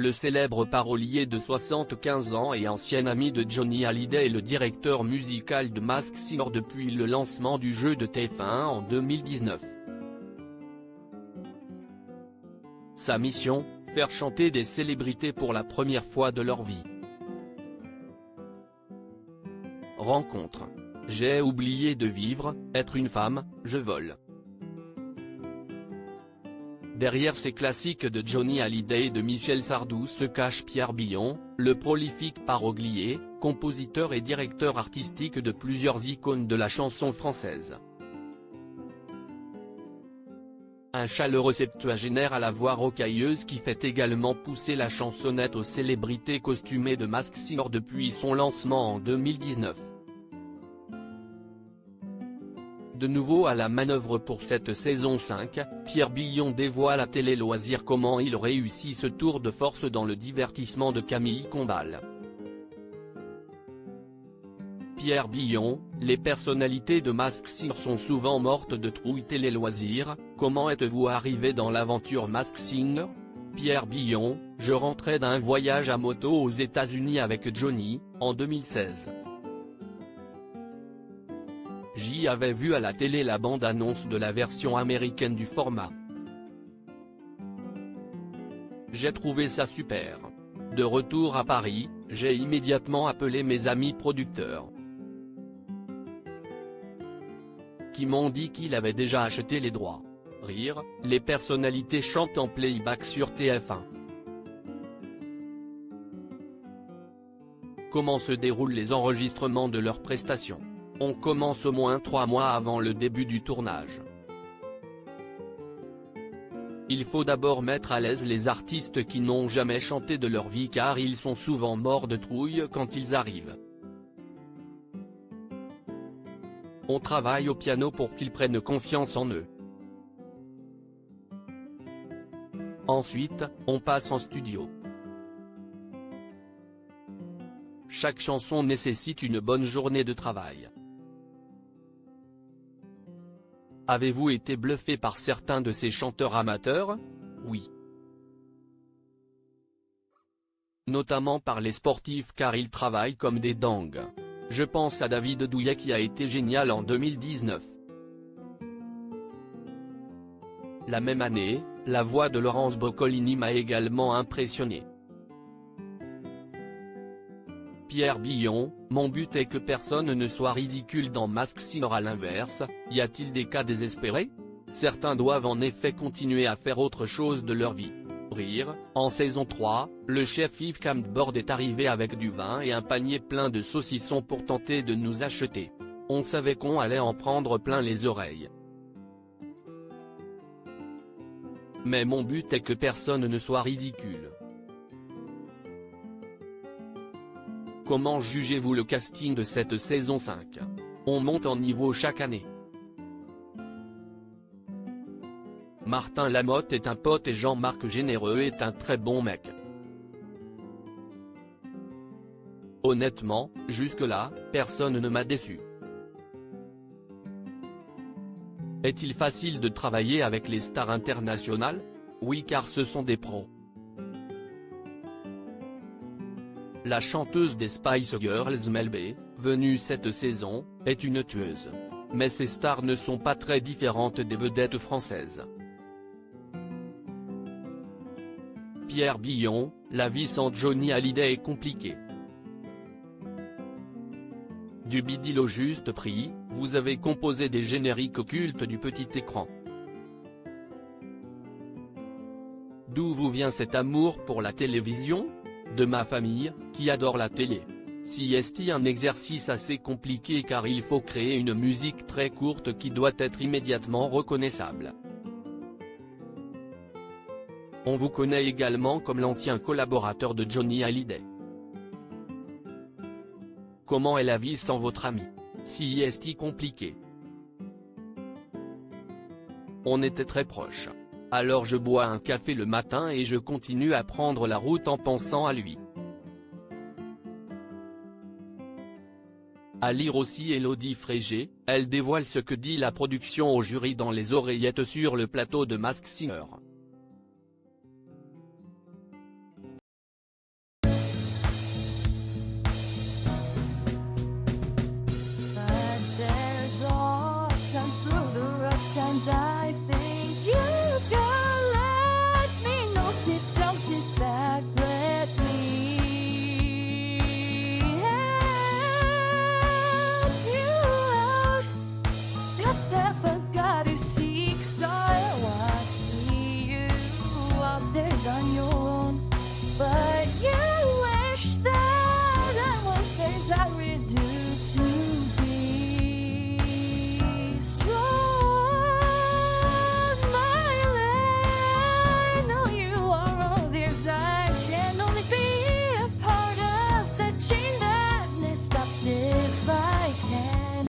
Le célèbre parolier de 75 ans et ancien ami de Johnny Hallyday est le directeur musical de Masked Singer depuis le lancement du jeu de TF1 en 2019. Sa mission, faire chanter des célébrités pour la première fois de leur vie. Rencontre. J'ai oublié de vivre, être une femme, je vole. Derrière ces classiques de Johnny Hallyday et de Michel Sardou se cache Pierre Billon, le prolifique parolier, compositeur et directeur artistique de plusieurs icônes de la chanson française. Un chaleureux septuagénaire à la voix rocailleuse qui fait également pousser la chansonnette aux célébrités costumées de Masked Singer depuis son lancement en 2019. De nouveau à la manœuvre pour cette saison 5, Pierre Billon dévoile à Télé Loisirs comment il réussit ce tour de force dans le divertissement de Camille Combal. Pierre Billon, les personnalités de Masked Singer sont souvent mortes de trouille. Télé Loisirs, comment êtes-vous arrivé dans l'aventure Masked Singer? Pierre Billon, je rentrais d'un voyage à moto aux États-Unis avec Johnny, en 2016. J'y avais vu à la télé la bande-annonce de la version américaine du format. J'ai trouvé ça super. De retour à Paris, j'ai immédiatement appelé mes amis producteurs, qui m'ont dit qu'il avait déjà acheté les droits. Rire, les personnalités chantent en playback sur TF1. Comment se déroulent les enregistrements de leurs prestations? On commence au moins 3 mois avant le début du tournage. Il faut d'abord mettre à l'aise les artistes qui n'ont jamais chanté de leur vie car ils sont souvent morts de trouille quand ils arrivent. On travaille au piano pour qu'ils prennent confiance en eux. Ensuite, on passe en studio. Chaque chanson nécessite une bonne journée de travail. Avez-vous été bluffé par certains de ces chanteurs amateurs? Oui. Notamment par les sportifs car ils travaillent comme des dingues. Je pense à David Douillet qui a été génial en 2019. La même année, la voix de Laurence Boccolini m'a également impressionné. Pierre Billon, mon but est que personne ne soit ridicule dans Masked Singer. À l'inverse, y a-t-il des cas désespérés? Certains doivent en effet continuer à faire autre chose de leur vie. Rire, en saison 3, le chef Yves Campbord est arrivé avec du vin et un panier plein de saucissons pour tenter de nous acheter. On savait qu'on allait en prendre plein les oreilles. Mais mon but est que personne ne soit ridicule. Comment jugez-vous le casting de cette saison 5? On monte en niveau chaque année. Martin Lamotte est un pote et Jean-Marc Généreux est un très bon mec. Honnêtement, jusque-là, personne ne m'a déçu. Est-il facile de travailler avec les stars internationales? Oui car ce sont des pros. La chanteuse des Spice Girls Mel B, venue cette saison, est une tueuse. Mais ces stars ne sont pas très différentes des vedettes françaises. Pierre Billon, la vie sans Johnny Hallyday est compliquée. Du bidil au juste prix, vous avez composé des génériques occultes du petit écran. D'où vous vient cet amour pour la télévision? De ma famille, qui adore la télé. Si est un exercice assez compliqué car il faut créer une musique très courte qui doit être immédiatement reconnaissable. On vous connaît également comme l'ancien collaborateur de Johnny Hallyday. Comment est la vie sans votre ami? Si est compliqué. On était très proches. Alors je bois un café le matin et je continue à prendre la route en pensant à lui. À lire aussi Élodie Frégé, elle dévoile ce que dit la production au jury dans les oreillettes sur le plateau de Masked Singer.